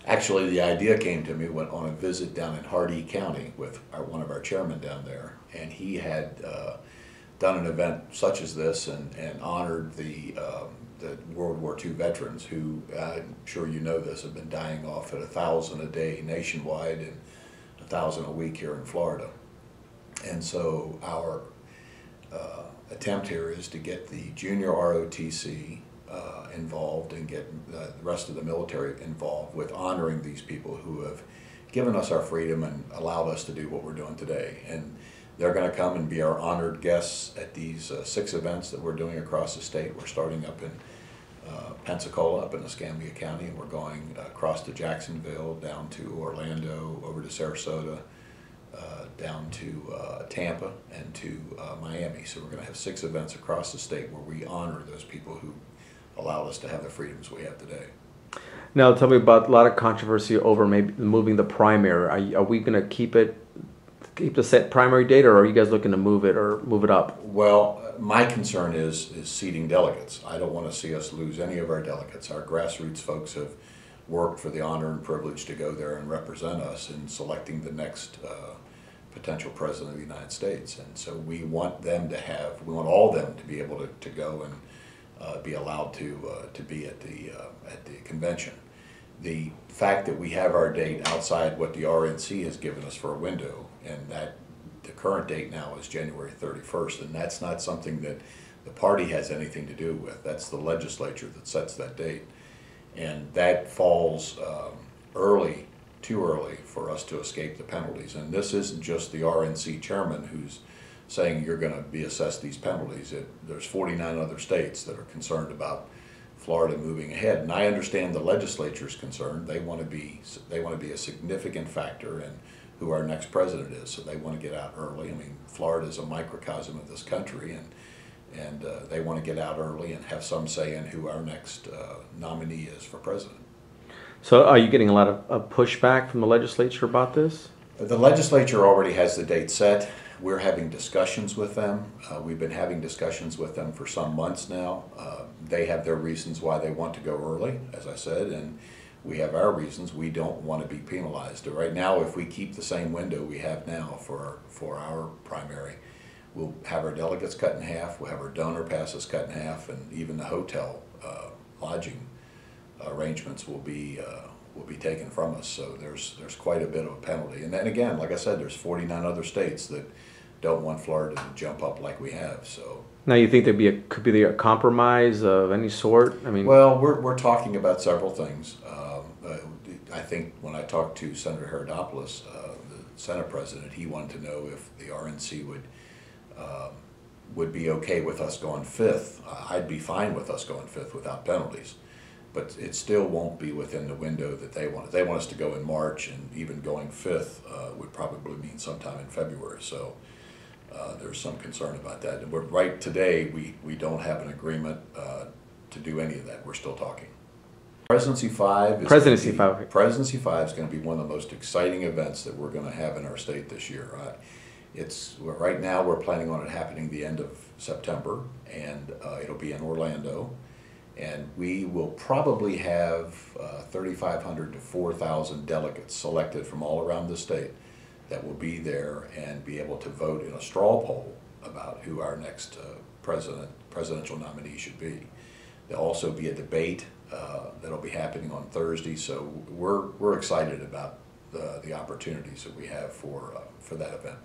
Actually, the idea came to me when on a visit down in Hardee County with one of our chairmen down there, and he had done an event such as this and honored the World War II veterans who, I'm sure you know this, have been dying off at 1,000 a day nationwide and 1,000 a week here in Florida. And so our attempt here is to get the junior ROTC involved and get the rest of the military involved with honoring these people who have given us our freedom and allowed us to do what we're doing today. And they're going to come and be our honored guests at these 6 events that we're doing across the state. We're starting up in Pensacola, up in Escambia County, and we're going across to Jacksonville, down to Orlando, over to Sarasota, down to Tampa, and to Miami. So we're going to have 6 events across the state where we honor those people who allowed us to have the freedoms we have today. Now, tell me about a lot of controversy over maybe moving the primary. Are we going to keep the set primary date, or are you guys looking to move it up? Well, my concern is seating delegates. I don't want to see us lose any of our delegates. Our grassroots folks have worked for the honor and privilege to go there and represent us in selecting the next potential president of the United States. And so we want all of them to be able to go and be allowed to be at the convention. The fact that we have our date outside what the RNC has given us for a window, and that the current date now is January 31st, and that's not something that the party has anything to do with. That's the legislature that sets that date. And that falls too early for us to escape the penalties. And this isn't just the RNC chairman who's saying you're going to be assessed these penalties. There's 49 other states that are concerned about Florida moving ahead, and I understand the legislature's concerned. They want to be a significant factor in who our next president is, so they want to get out early. I mean, Florida is a microcosm of this country, and they want to get out early and have some say in who our next nominee is for president. So are you getting a lot of pushback from the legislature about this? The legislature already has the date set. We're having discussions with them. We've been having discussions with them for some months now. They have their reasons why they want to go early, as I said, and we have our reasons. We don't want to be penalized. Right now, if we keep the same window we have now for our primary, we'll have our delegates cut in half, we'll have our donor passes cut in half, and even the hotel lodging arrangements will be taken from us. So there's quite a bit of a penalty. And then again, like I said, there's 49 other states that don't want Florida to jump up like we have. So now you think could be a compromise of any sort? I mean, well, we're talking about several things. I think when I talked to Senator Herodopoulos, the Senate president, he wanted to know if the RNC would be okay with us going 5th. I'd be fine with us going 5th without penalties. But it still won't be within the window that they want. They want us to go in March, and even going 5th would probably mean sometime in February. So there's some concern about that. And right today, we don't have an agreement to do any of that. We're still talking. Presidency 5 is going to be one of the most exciting events that we're going to have in our state this year. Right now we're planning on it happening the end of September, and it'll be in Orlando. And we will probably have 3,500 to 4,000 delegates selected from all around the state that will be there and be able to vote in a straw poll about who our next presidential nominee should be. There'll also be a debate that'll be happening on Thursday. So we're excited about the opportunities that we have for that event.